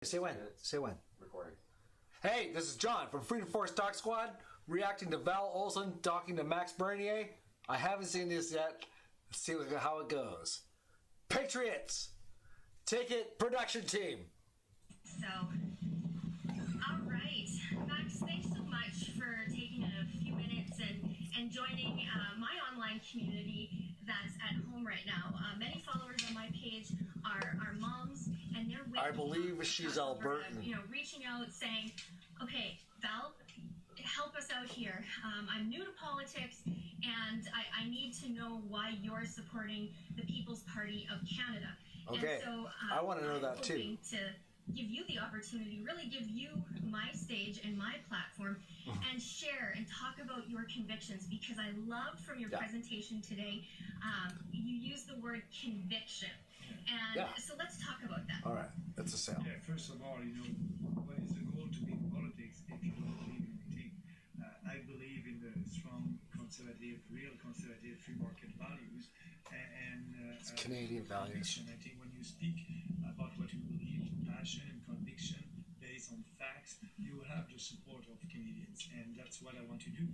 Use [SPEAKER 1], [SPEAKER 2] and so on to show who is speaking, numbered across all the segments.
[SPEAKER 1] Say when. Say when.
[SPEAKER 2] Recording.
[SPEAKER 1] Hey, this is John from Freedom Force Talk Squad, reacting to Val Olson talking to Max Bernier. I haven't seen this yet. Let's see how it goes. Patriots! Take it, production team!
[SPEAKER 3] So, all right. Max, thanks so much for taking a few minutes and joining my online community that's at home right now. Many followers on my page are moms, and they're waiting.
[SPEAKER 1] I believe she's Albertan.
[SPEAKER 3] You know, reaching out saying, okay, Val, help us out here. I'm new to politics, and I need to know why you're supporting the People's Party of Canada.
[SPEAKER 1] Okay,
[SPEAKER 3] and so,
[SPEAKER 1] I want to know that too.
[SPEAKER 3] To give you the opportunity, really give you my stage and my platform, and share and talk about your convictions, because I loved from your presentation today, you used the word conviction. And so let's talk about that.
[SPEAKER 1] All right, that's a sale.
[SPEAKER 4] Yeah, first of all, you know, what is the goal to be in politics if you don't believe in anything? I believe in the strong conservative, real conservative free market values and
[SPEAKER 1] Canadian values.
[SPEAKER 4] I think when you speak about what you believe, passion and conviction based on facts, you have the support of Canadians, and that's what I want to do.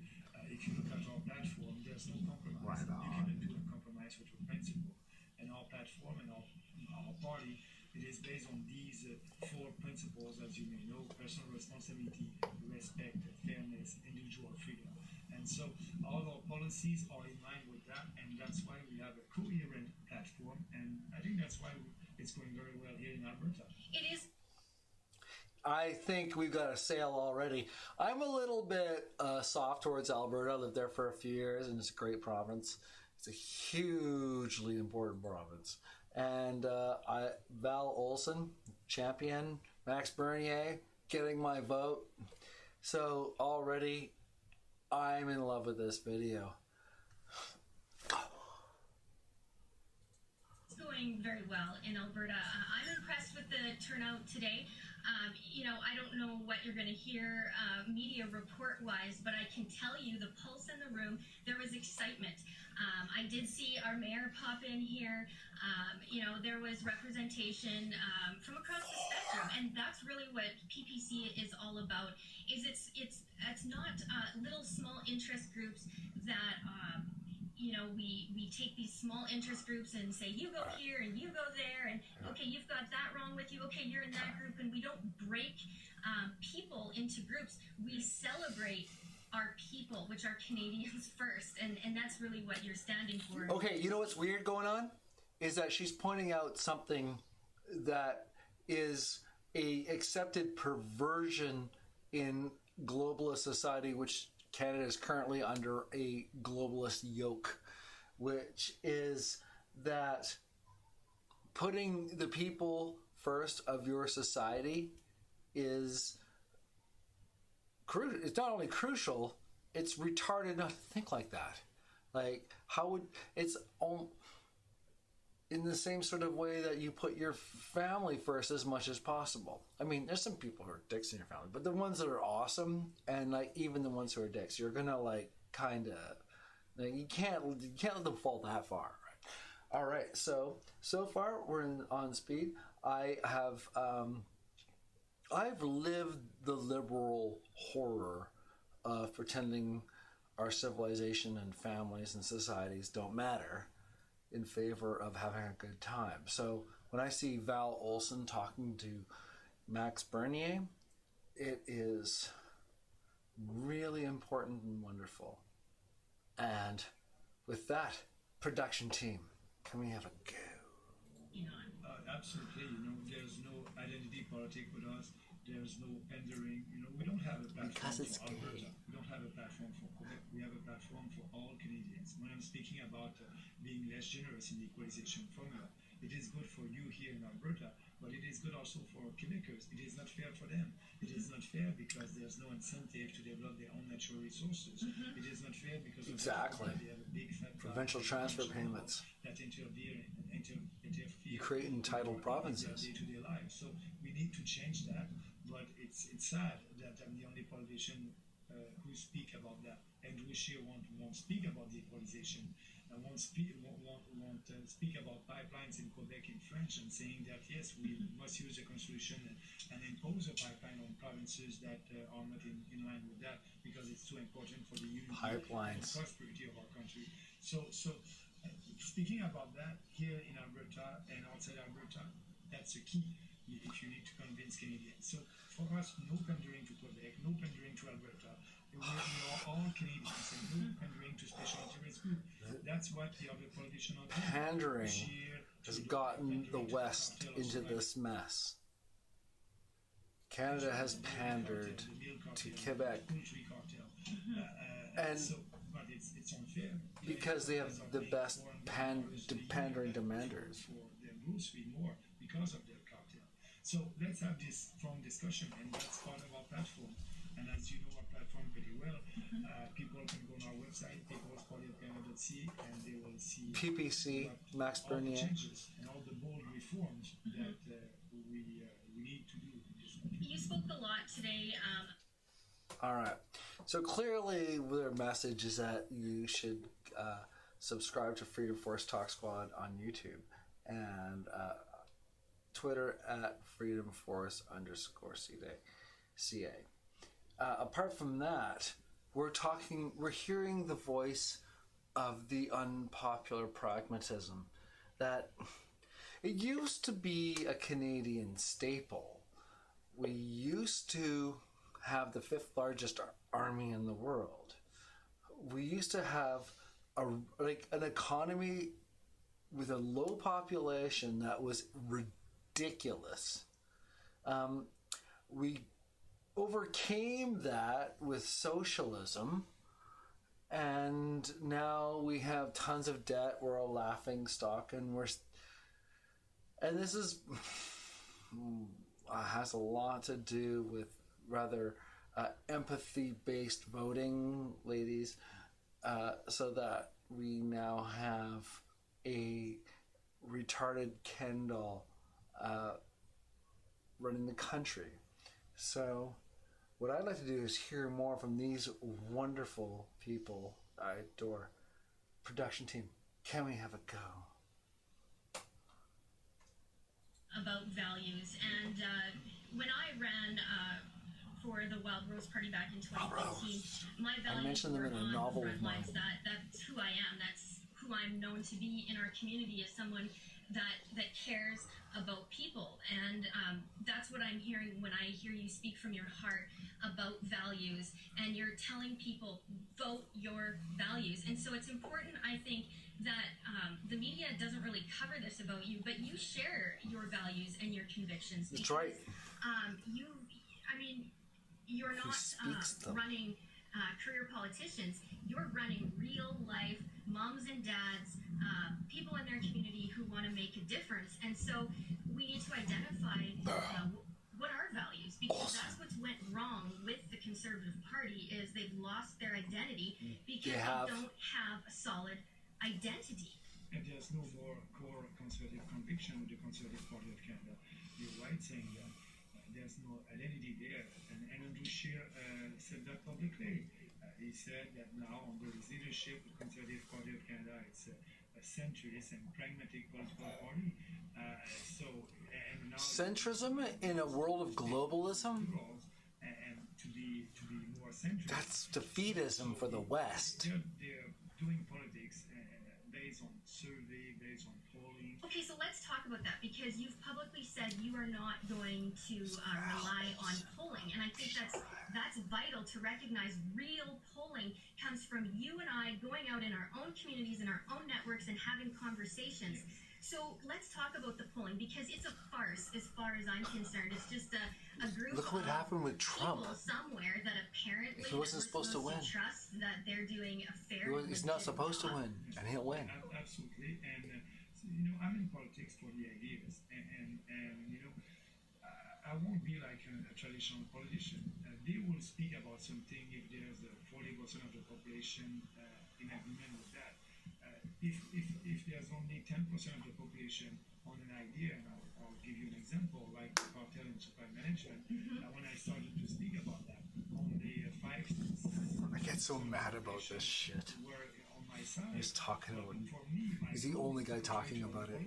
[SPEAKER 4] If you look at our platform, there's no compromise. You cannot do a compromise with your principle. And our platform and our party, it is based on these four principles, as you may know: personal responsibility, respect, fairness, individual freedom. And so all our policies are in line with that, and that's why we have a coherent platform, and I think that's why it's going very well here in Alberta.
[SPEAKER 3] It is.
[SPEAKER 1] I think we've got a sale already. I'm a little bit soft towards Alberta. I lived there for a few years, and it's a great province. It's a hugely important province. And Val Olson, champion, Max Bernier, getting my vote. So already, I'm in love with this video.
[SPEAKER 3] It's going very well in Alberta. I'm impressed with the turnout today. You know, I don't know what you're going to hear media report-wise, but I can tell you the pulse in the room, there was excitement. I did see our mayor pop in here. You know, there was representation from across the spectrum, and that's really what PPC is all about. Is it's not little small interest groups that you know, we take these small interest groups and say, you go here and you go there, and okay, you've got that wrong with you, okay, you're in that group, and we don't break people into groups. We celebrate our people, which are Canadians first, and that's really what you're standing for.
[SPEAKER 1] Okay, you know what's weird going on? Is that she's pointing out something that is a accepted perversion in globalist society, which Canada is currently under a globalist yoke, which is that putting the people first of your society is crucial. It's not only crucial, it's retarded not to think like that. Like, how would it's in the same sort of way that you put your family first as much as possible. I mean, there's some people who are dicks in your family, but the ones that are awesome, and like even the ones who are dicks, you're gonna like kind of, like, you can't let them fall that far. Right? All right, so far we're on speed. I've lived the liberal horror of pretending our civilization and families and societies don't matter, in favor of having a good time. So when I see Val Olson talking to Max Bernier, it is really important and wonderful. And with that, production team, can we have a go?
[SPEAKER 4] Absolutely, you know, there's no identity politic with us. There's no pandering. You know, we don't have a platform for Alberta. We don't have a platform for Quebec. We have a platform for all Canadians. When I'm speaking about being less generous in the equalization formula, it is good for you here in Alberta, but it is good also for Quebecers. It is not fair for them. It is not fair because there's no incentive to develop their own natural resources. It is not fair because of they have a big fat
[SPEAKER 1] provincial transfer payments
[SPEAKER 4] that interfere.
[SPEAKER 1] You create entitled provinces.
[SPEAKER 4] Day-to-day life. So we need to change that. But it's sad that I'm the only politician who speak about that. Andrew Scheer won't speak about decolonization, and won't speak about pipelines in Quebec in French, and saying that yes, we must use the constitution and impose a pipeline on provinces that are not in line with that, because it's too important for the unity and prosperity of our country. So speaking about that here in Alberta and outside Alberta, that's the key. If you need to convince Canadians. So for us, no pandering to Quebec, no pandering to Alberta. We are all Canadians, and no pandering to special interest groups. That's what the other politicians are doing.
[SPEAKER 1] Pandering has gotten the West into this mess. Canada has pandered to Quebec. And
[SPEAKER 4] but it's unfair.
[SPEAKER 1] because they have the best pandering demanders.
[SPEAKER 4] For their grocery more because of their cartel. So let's have this strong discussion, and that's part of our platform. And as you know our platform pretty well, people can go on our website, peoplespartyofcanada.ca, and they will see
[SPEAKER 1] PPC, Max
[SPEAKER 4] all the
[SPEAKER 1] Bernier.
[SPEAKER 4] changes and all the bold reforms that we need to do in this country.
[SPEAKER 3] You spoke a lot today.
[SPEAKER 1] All right. So clearly, their message is that you should subscribe to Freedom Force Talk Squad on YouTube and Twitter at Freedom Force _CA. Apart from that, we're hearing the voice of the unpopular pragmatism that it used to be a Canadian staple. We used to have the 5th largest army in the world. We used to have an economy with a low population that was ridiculous. We overcame that with socialism, and now we have tons of debt. We're a laughing stock, and this is has a lot to do with rather empathy-based voting, ladies, so that we now have a retarded Kendall running the country. So what I'd like to do is hear more from these wonderful people I adore. Production team, can we have a go?
[SPEAKER 3] About values. And when I ran for the Wild Rose Party back in 2015, my values were on the front lines. That's who I am. That's who I'm known to be in our community, as someone that cares about people. And that's what I'm hearing when I hear you speak from your heart about values, and you're telling people, vote your values. And so it's important, I think, that the media doesn't really cover this about you, but you share your values and your convictions.
[SPEAKER 1] That's right.
[SPEAKER 3] You're not running career politicians. You're running real life moms and dads, people in their community who want to make a difference. And so we need to identify what are values, because that's what's went wrong with the Conservative Party, is they've lost their identity because they don't have a solid identity.
[SPEAKER 4] And there's no more core conservative conviction with the Conservative Party of Canada. You're right saying that. There's no identity there. And Andrew Scheer said that publicly. He said that now, under his leadership, the Conservative Party of Canada is a centrist and pragmatic political party. Now
[SPEAKER 1] centrism in a world of globalism?
[SPEAKER 4] And to be more centrist.
[SPEAKER 1] That's defeatism for the West.
[SPEAKER 4] They're doing politics based on survey, based on polling.
[SPEAKER 3] Okay, so let's talk about that, because you've publicly said you are not going to rely on polling, and I think that's vital to recognize. Real polling comes from you and I going out in our own communities and our own networks and having conversations. Yes. So let's talk about the polling, because it's a farce as far as I'm concerned. It's just a group
[SPEAKER 1] Look what happened with Trump.
[SPEAKER 3] People somewhere that apparently
[SPEAKER 1] he wasn't supposed to win.
[SPEAKER 3] Trust that they're doing a fair.
[SPEAKER 1] He's not supposed to win, and he'll win.
[SPEAKER 4] Absolutely, and I'm in politics for the ideas, and I won't be like a traditional politician. They will speak about something if there's 40% of the population in agreement with that. If there's only 10% of the population on an idea, and I'll give you an example, like the cartel and supply management. When I started to speak about that, only 5-6%
[SPEAKER 1] get so mad about this shit. He's talking about it. He's the only guy talking about it.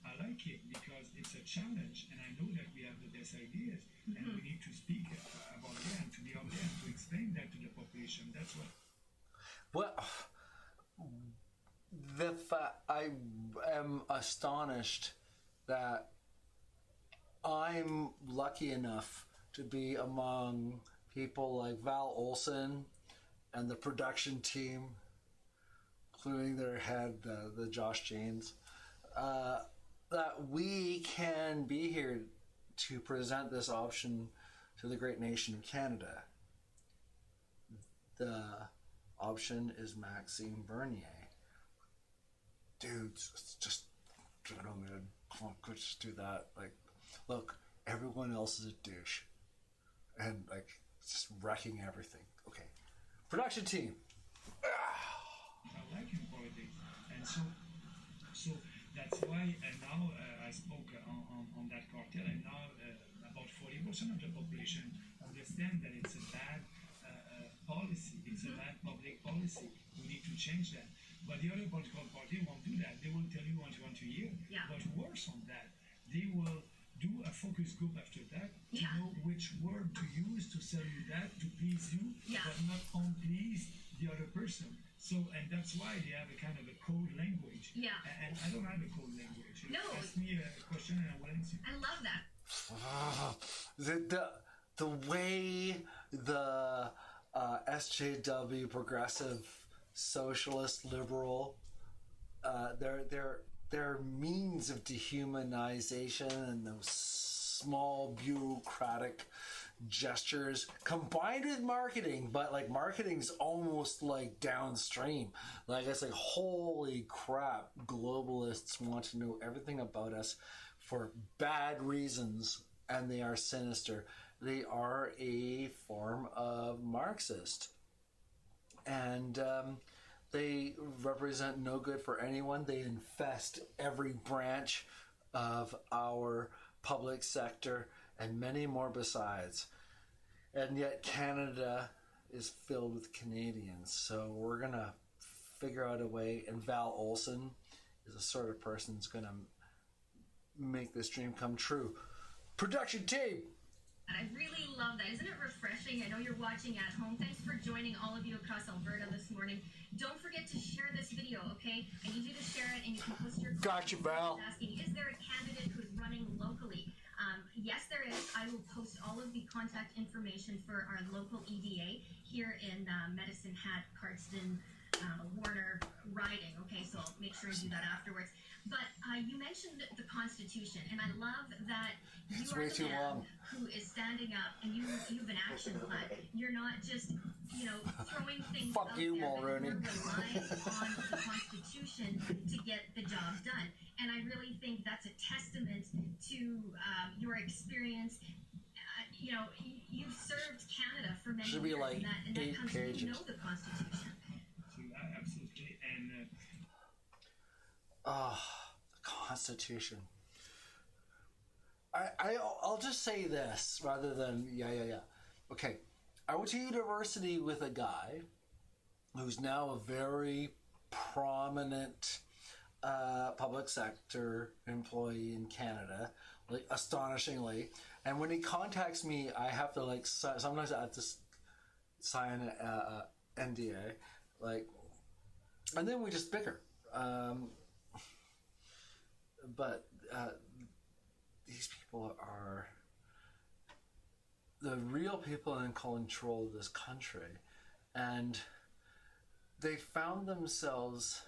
[SPEAKER 4] I like it because it's a challenge, and I know that we have the best ideas, and we need to speak about them, to be out there, to explain that to the population. That's what.
[SPEAKER 1] Well, I am astonished that I'm lucky enough to be among people like Val Olson and the production team, including their head, the Josh Janes, that we can be here to present this option to the great nation of Canada. The option is Maxime Bernier. Dude, just get on it. Come on, go just do that. Like, look, everyone else is a douche. And, like, it's just wrecking everything. Okay. Production team.
[SPEAKER 4] I like in politics. And so that's why now I spoke on that cartel, and now about 40% of the population understand that it's a bad policy. It's a bad public policy. We need to change that. But the other political party won't do that. They will tell you what you want to hear. Yeah. But worse on that, they will do a focus group after that to know which word to use to sell you that, to please you, but not please the other person. So, and that's why they have a kind of a code language. Yeah. And I don't have a code language. No. Ask me a question and I will answer.
[SPEAKER 3] I love
[SPEAKER 1] The
[SPEAKER 3] that.
[SPEAKER 1] way the SJW, progressive, socialist, liberal, their means of dehumanization and those small bureaucratic gestures combined with marketing, but like marketing's almost like downstream. Like it's like, holy crap, globalists want to know everything about us for bad reasons, and they are sinister. They are a form of Marxist, and they represent no good for anyone. They infest every branch of our public sector and many more besides. And yet Canada is filled with Canadians. So we're going to figure out a way, and Val Olson is the sort of person that's going to make this dream come true. Production team!
[SPEAKER 3] I really love that. Isn't it refreshing? I know you're watching at home. Thanks for joining all of you across Alberta this morning. Don't forget to share this video, okay? I need you to share it, and you can post your
[SPEAKER 1] Gotcha, Val.
[SPEAKER 3] Asking, is there a candidate who's running locally? Yes, there is. I will post all of the contact information for our local EDA here in Medicine Hat, Cardston, Warner riding. Okay, so I'll make sure and do that afterwards. But you mentioned the Constitution, and I love that you are the man who is standing up, and you have an action plan. You're not just, throwing things out there, but you're relying on the Constitution to get the job done. And I really think that's a testament to your experience. You've served Canada for many years,
[SPEAKER 1] like
[SPEAKER 3] and that comes from you know the Constitution.
[SPEAKER 4] Absolutely, and
[SPEAKER 1] the Constitution. I'll just say this rather than okay, I went to university with a guy who's now a very prominent public sector employee in Canada, like astonishingly. And when he contacts me, I have to sometimes I have to sign a NDA, and then we just bicker. But these people are the real people in control of this country, and they found themselves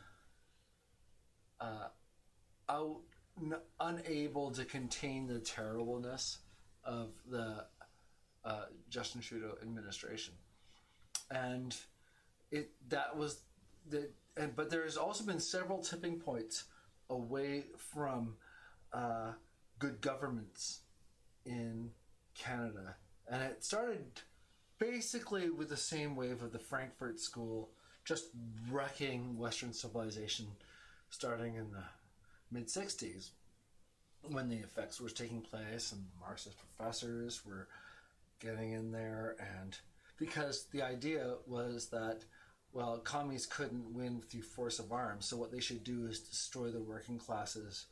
[SPEAKER 1] unable to contain the terribleness of the Justin Trudeau administration, and but there's also been several tipping points away from good governments in Canada. And it started basically with the same wave of the Frankfurt School just wrecking Western civilization starting in the mid-60s when the effects were taking place and Marxist professors were getting in there. And because the idea was that, well, commies couldn't win through force of arms, so what they should do is destroy the working classes'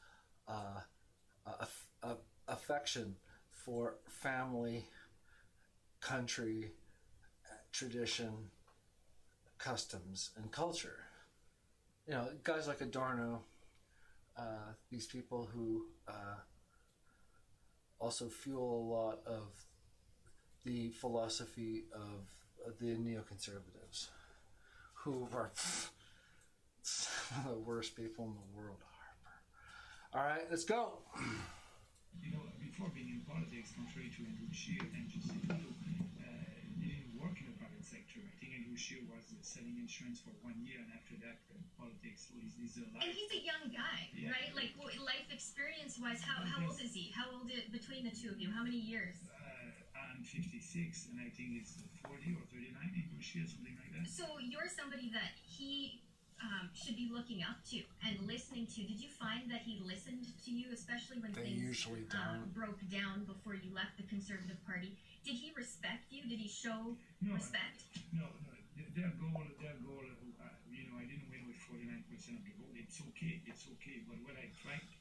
[SPEAKER 1] affection for family, country, tradition, customs, and culture. You know, guys like Adorno, these people who also fuel a lot of the philosophy of the neoconservatives, who are some of the worst people in the world. All right, let's go.
[SPEAKER 4] You know, before being in politics, contrary to Andrew Scheer and Justin Trudeau, didn't work in the private sector. I think Andrew Scheer was selling insurance for 1 year, and after that, politics is a life.
[SPEAKER 3] And he's a young guy,
[SPEAKER 4] Yeah.
[SPEAKER 3] right? Like life experience-wise, how old is he? How old between the two of you? How many years?
[SPEAKER 4] I'm 56, and I think it's 40 or 39 Andrew Scheer, something like that.
[SPEAKER 3] So you're somebody that he should be looking up to and listening to. Did you find that he listened to you, especially when
[SPEAKER 1] They
[SPEAKER 3] things
[SPEAKER 1] usually don't.
[SPEAKER 3] broke down before you left the Conservative Party? Did he respect you? Did he show respect?
[SPEAKER 4] No. Their goal, you know, I didn't win with 49% of the vote. It's okay. But what I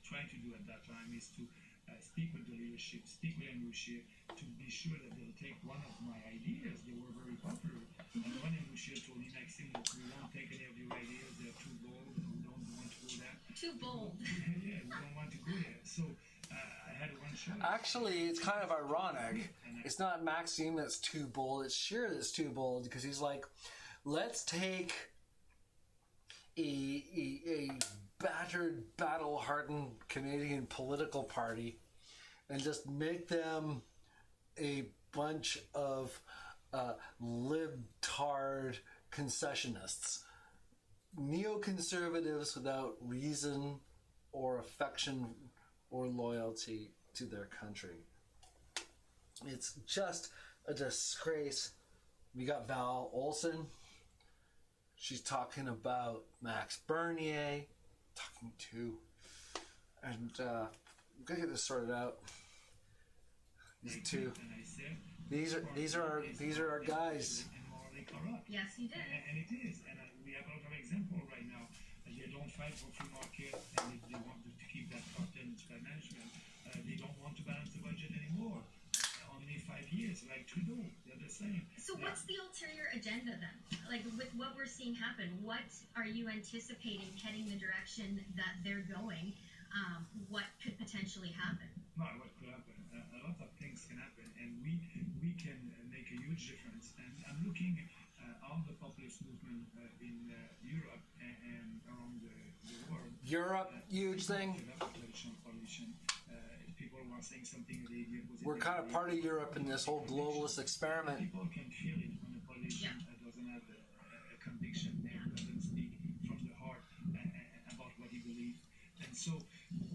[SPEAKER 4] tried to do at that time is to speak with the leadership, speak with Andrew Scheer, to be sure that they'll take one of my ideas. They were very popular. And when Andrew Scheer told me, Maxime, we won't take any of your ideas. They're too bold. We don't want to go there.
[SPEAKER 3] Too bold.
[SPEAKER 4] Yeah, we don't want to go there. So I had one choice.
[SPEAKER 1] Actually, it's kind of ironic. It's not Maxime that's too bold. It's Scheer that's too bold, because he's like, let's take a battered, battle-hardened Canadian political party and just make them a bunch of libtard concessionists. Neoconservatives without reason or affection or loyalty to their country. It's just a disgrace. We got Val Olson. She's talking about Max Bernier. Talking to. And I'm gonna get this sorted out. These two. These are our guys.
[SPEAKER 3] Yes, you did.
[SPEAKER 4] And it is. And we have a lot of examples right now. They don't fight for free market, and they want to keep that cartel and spread management. They don't want to balance the budget anymore. Only 5 years, like Trudeau, they're the same.
[SPEAKER 3] So what's the ulterior agenda then? Like with what we're seeing happen, what are you anticipating heading the direction that they're going? What could potentially happen?
[SPEAKER 4] No, what could happen? A lot of things can happen, and we can make a huge difference. And I'm looking on the populist movement in Europe and around the world.
[SPEAKER 1] Europe, huge thing.
[SPEAKER 4] People were saying something.
[SPEAKER 1] We're kind of part of Europe in this whole globalist experiment.
[SPEAKER 4] People can feel it when a politician doesn't have a conviction and doesn't speak from the heart about what he believes. And so,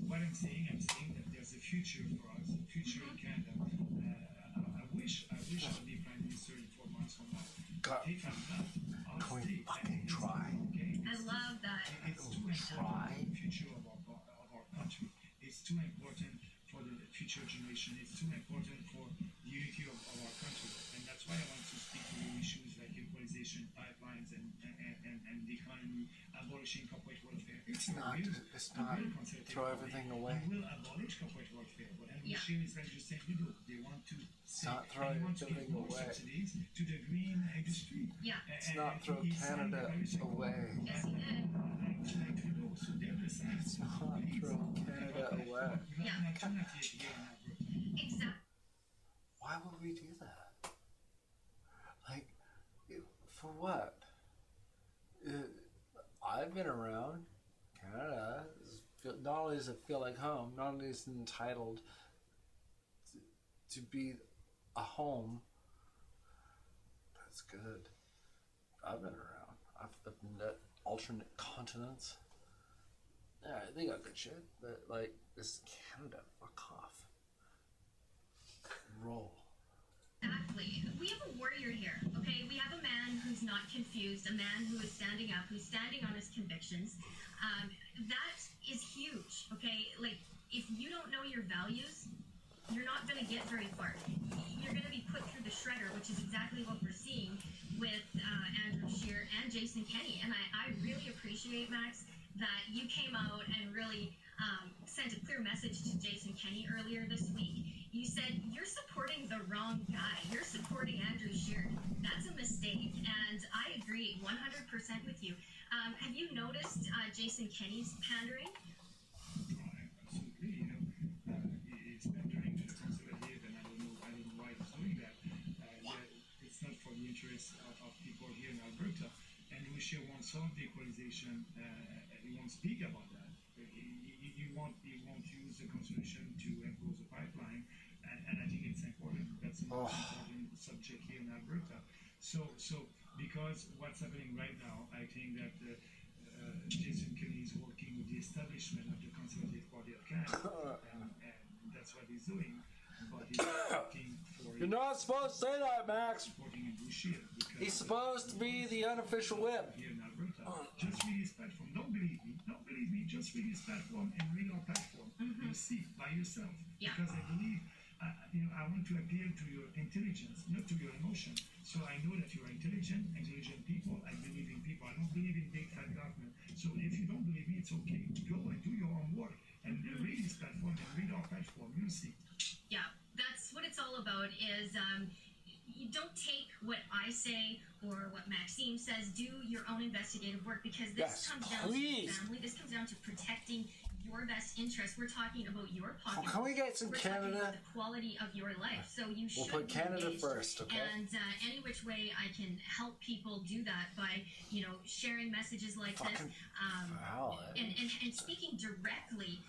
[SPEAKER 4] what I'm saying that there's a future for us, a future in Canada. I wish I would be Prime Minister in 4 months from now.
[SPEAKER 1] God,
[SPEAKER 4] If I'm not, I'll
[SPEAKER 1] can we
[SPEAKER 4] stay.
[SPEAKER 1] fucking try?
[SPEAKER 4] Okay?
[SPEAKER 3] I love that.
[SPEAKER 4] It's too important for the future of our country. It's too important for the future generation. It's too important for the unity of our country. And that's why I want to speak to the issues like equalization, pipelines, and the economy, abolishing corporate welfare.
[SPEAKER 1] It's not throw everything away.
[SPEAKER 4] We will abolish corporate welfare. But
[SPEAKER 3] Yeah.
[SPEAKER 4] Andrew Scheer is like Justin Trudeau. They want to
[SPEAKER 1] not throw everything
[SPEAKER 4] more
[SPEAKER 1] away.
[SPEAKER 4] subsidies to the green industry.
[SPEAKER 3] Yeah.
[SPEAKER 1] It's not throw Canada away.
[SPEAKER 3] Yes, you did.
[SPEAKER 4] Like Trudeau. So they're the same.
[SPEAKER 1] It's not throw Canada away.
[SPEAKER 3] Yeah. Exactly.
[SPEAKER 1] Why would we do that? Like, for what? I've been around Canada. Not only does it feel like home, not only is it entitled to be a home, but it's good. I've been around. I've been to alternate continents. Yeah, they got good shit, but like, this is Canada. Fuck off. Roll.
[SPEAKER 3] Exactly. We have a warrior here, okay? We have a man who's not confused, a man who is standing up, who's standing on his convictions. That is huge, okay? Like, if you don't know your values, you're not going to get very far. You're going to be put through the shredder, which is exactly what we're seeing appreciate, Max, that you came out and really sent a clear message to Jason Kenney earlier this week. You said, you're supporting the wrong guy. You're supporting Andrew Scheer. That's a mistake, and I agree 100% with you. Have you noticed Jason Kenney's pandering?
[SPEAKER 4] Absolutely. It's pandering to the conservative, and I don't know why he's doing that. It's not for the interest of people here in Alberta. And Scheer won't solve the equalization. He won't speak about that. He won't use the Constitution to impose a pipeline, and I think it's important. That's the most important subject here in Alberta. So because what's happening right now, I think that Jason Kenney is working with the establishment of the Conservative Party of Canada, and that's what he's doing. But he's working for.
[SPEAKER 1] You're not supposed to say that, Max.
[SPEAKER 4] Supporting Andrew Scheer.
[SPEAKER 1] He's supposed to be the unofficial whip.
[SPEAKER 4] Here in Alberta. Just read his platform. Don't believe me. Don't believe me. Just read his platform and read our platform. You'll see by yourself.
[SPEAKER 3] Yeah.
[SPEAKER 4] Because I believe, I want to appeal to your intelligence, not to your emotion. So I know that you are intelligent people. I believe in people. I don't believe in big fat government. So if you don't believe me, it's okay. Go and do your own work and read his platform and read our platform. You'll see.
[SPEAKER 3] Yeah, that's what it's all about. Is you don't take what I say or what Maxime says. Do your own investigative work, because this comes down to family. This comes down to protecting your best interest. We're talking about your pocket.
[SPEAKER 1] Can we get some Canada?
[SPEAKER 3] The quality of your life. So you should
[SPEAKER 1] put Canada
[SPEAKER 3] engaged.
[SPEAKER 1] first, okay?
[SPEAKER 3] And any which way I can help people do that by sharing messages like this, and speaking directly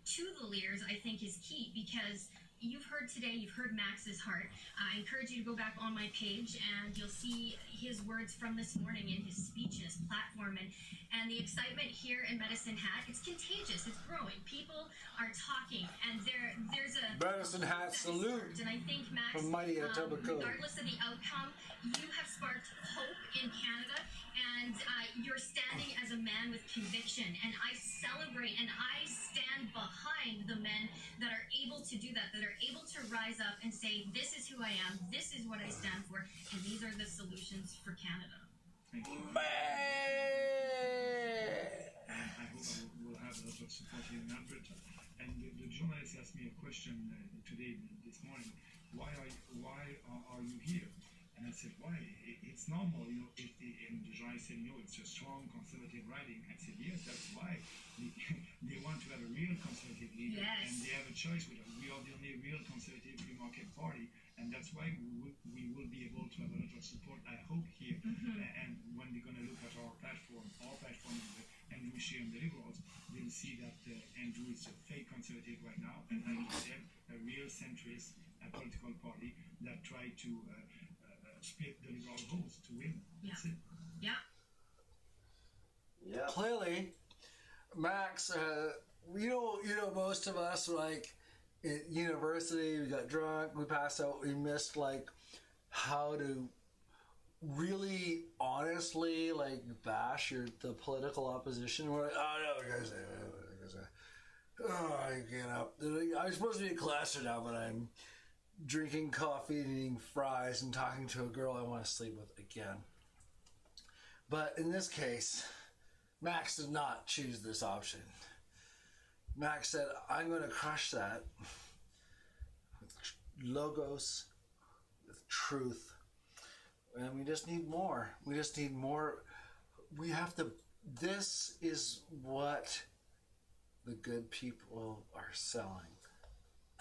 [SPEAKER 3] to the leaders, I think is key, because you've heard today, you've heard Max's heart. I encourage you to go back on my page and you'll see his words from this morning in his speech and his platform. And the excitement here in Medicine Hat, it's contagious, it's growing. People are talking, and there's a
[SPEAKER 1] Medicine Hat salute.
[SPEAKER 3] And I think, Max,
[SPEAKER 1] from Mighty Etobicoke.
[SPEAKER 3] Regardless of the outcome, you have sparked hope in Canada, and you're standing as a man with conviction. And I celebrate and I stand behind the men that are able to do that are able to rise up and say, this is who I am, this is what I stand for, and these are the solutions for Canada.
[SPEAKER 4] Thank you.
[SPEAKER 1] Man.
[SPEAKER 4] I hope we'll have a lot of support here in Alberta. And the journalist asked me a question this morning. Why are you here? And I said, why? It's normal, and the journalist said, it's a strong conservative riding. I said, yes, that's why. They want to have a real conservative leader, and they have a choice with us. We are the only real conservative free market party, and that's why we will be able to have a lot of support, I hope, here. And when they're going to look at our platform is Andrew Scheer and the Liberals, they'll see that Andrew is a fake conservative right now, and like you said, a real centrist, a political party that try to split the Liberal votes to win. That's it.
[SPEAKER 3] Yeah.
[SPEAKER 1] Clearly, Max, most of us, like, at university, we got drunk, we passed out, we missed, like, how to really honestly, like, bash the political opposition. We're like, I get up. I'm supposed to be in class right now, but I'm drinking coffee and eating fries and talking to a girl I want to sleep with again. But in this case, Max did not choose this option. Max said, I'm going to crush that with logos, with truth. And we just need more. We just need more. We have to, this is what the good people are selling.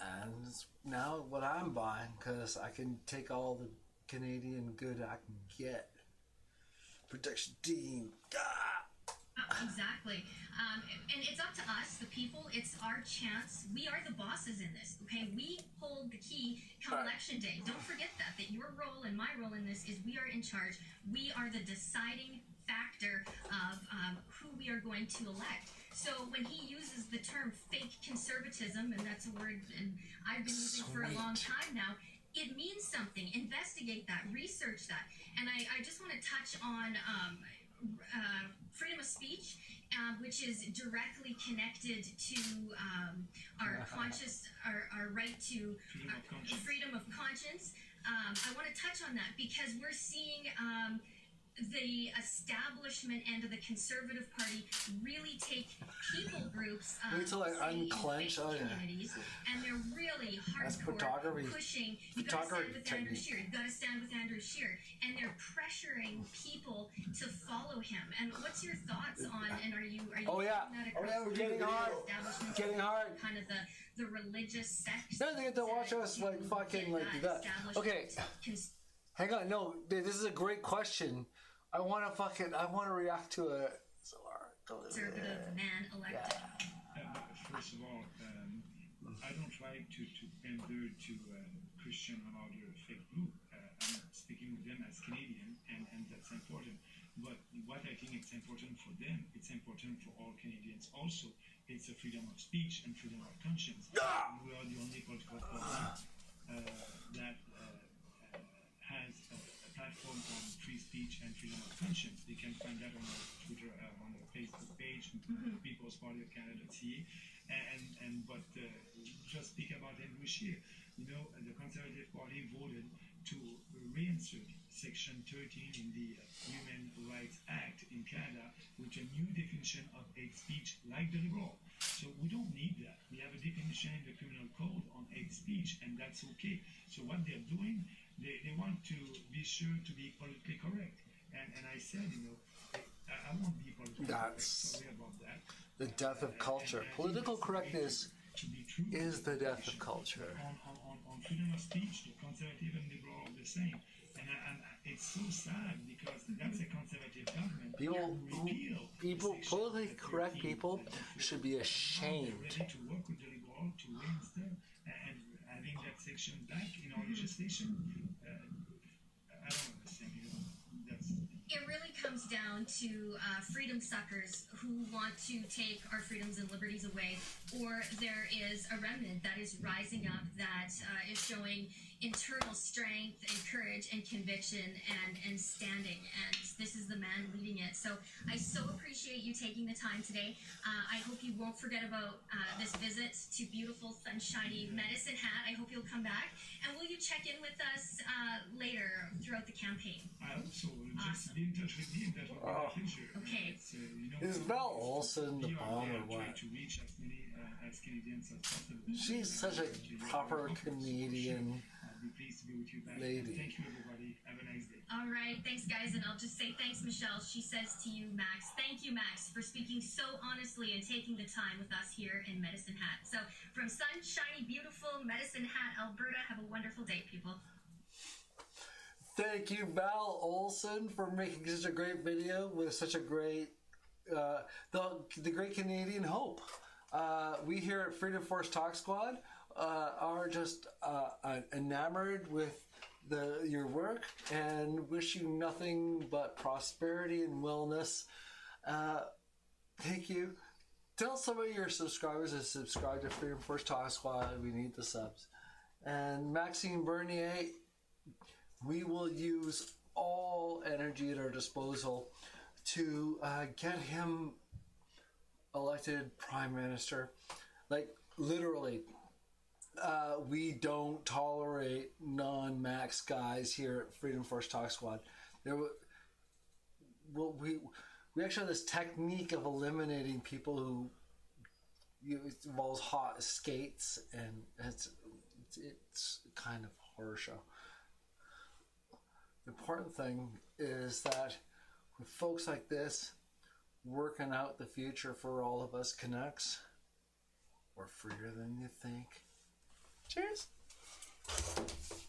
[SPEAKER 1] And it's now what I'm buying, because I can take all the Canadian good I can get. Protection team.
[SPEAKER 3] Exactly. And it's up to us, the people. It's our chance. We are the bosses in this, okay? We hold the key come election day. Don't forget that your role and my role in this is we are in charge. We are the deciding factor of who we are going to elect. So when he uses the term fake conservatism, and that's a word and I've been using for a long time now, it means something. Investigate that. Research that. And I just want to touch on freedom of speech, which is directly connected to our right to freedom of conscience. I want to touch on that because we're seeing the establishment end of the Conservative Party really take people groups
[SPEAKER 1] Wait till I
[SPEAKER 3] say, in
[SPEAKER 1] unclench.
[SPEAKER 3] faith
[SPEAKER 1] Oh, yeah.
[SPEAKER 3] communities, and they're really
[SPEAKER 1] That's
[SPEAKER 3] hardcore
[SPEAKER 1] photography.
[SPEAKER 3] pushing. You got to
[SPEAKER 1] Photography
[SPEAKER 3] stand with Andrew
[SPEAKER 1] technique.
[SPEAKER 3] Scheer. You got to stand with Andrew Scheer, and they're pressuring people to follow him. And what's your thoughts on? And are you?
[SPEAKER 1] Oh yeah.
[SPEAKER 3] seeing that
[SPEAKER 1] Oh
[SPEAKER 3] across
[SPEAKER 1] yeah. We're
[SPEAKER 3] the
[SPEAKER 1] getting hard.
[SPEAKER 3] establishment?
[SPEAKER 1] Getting hard.
[SPEAKER 3] Kind of the religious sects.
[SPEAKER 1] Then they get to watch us like fucking like that. Okay. Hang on, no, this is a great question. I want to react to it. So,
[SPEAKER 3] Conservative man elected.
[SPEAKER 4] First of all, I don't try to pander to Christian or other fake group. I'm speaking with them as Canadian, and that's important. But what I think it's important for them, it's important for all Canadians also. It's a freedom of speech and freedom of conscience. We are the only political party that has a platform on free speech and freedom of conscience. They can find that on our Twitter, on our Facebook page, People's Party of Canada.ca. But just speak about Andrew Scheer. You know, the Conservative Party voted to reinsert Section 13 in the Human Rights Act in Canada with a new definition of hate speech like the Liberal. So we don't need that. We have a definition in the criminal code on hate speech, and that's okay. So what they're doing, they want to be sure to be politically correct. And I said, you know, I won't be politically correct. Sorry about that.
[SPEAKER 1] The death of culture. Political correctness is the death of culture.
[SPEAKER 4] On freedom of speech, the conservative and liberal are the same. And it's so sad because that's a conservative government.
[SPEAKER 1] People, politically correct people should be ashamed.
[SPEAKER 4] They're ready to work with the liberal to reinstate and having that section back in our legislation. I don't understand. You know,
[SPEAKER 3] it really comes down to freedom suckers who want to take our freedoms and liberties away, or there is a remnant that is rising up that is showing internal strength and courage and conviction and standing, and this is the man leading it. So I so appreciate you taking the time today. I hope you won't forget about this visit to beautiful, sunshiny Medicine Hat. I hope you'll come back, and will you check in with us later throughout the campaign?
[SPEAKER 4] I hope so. Just be in touch with me, and that will be a pleasure.
[SPEAKER 3] Okay.
[SPEAKER 1] Is Val Olson the bomb or what?
[SPEAKER 4] To reach as many as Canadians as possible.
[SPEAKER 1] She's such a proper Canadian
[SPEAKER 4] I'll be pleased to be with you back.
[SPEAKER 1] lady.
[SPEAKER 4] Thank you, everybody. Have a nice day.
[SPEAKER 3] All right, thanks, guys, and I'll just say thanks, Michelle. She says to you, Max. Thank you, Max, for speaking so honestly and taking the time with us here in Medicine Hat. So, from sunshiny, beautiful Medicine Hat, Alberta, have a wonderful day, people.
[SPEAKER 1] Thank you, Val Olson, for making such a great video with such a great, the great Canadian hope. We here at Freedom Force Talk Squad are just enamored with your work and wish you nothing but prosperity and wellness. Thank you. Tell some of your subscribers to subscribe to Freedom Force Talk Squad. We need the subs. And Maxime Bernier, we will use all energy at our disposal to get him elected Prime Minister. Like, literally, we don't tolerate non-Max guys here at Freedom Force Talk Squad. We actually have this technique of eliminating people who it involves hot skates, and it's kind of a horror show. The important thing is that with folks like this working out the future for all of us Canucks, we're freer than you think. Cheers!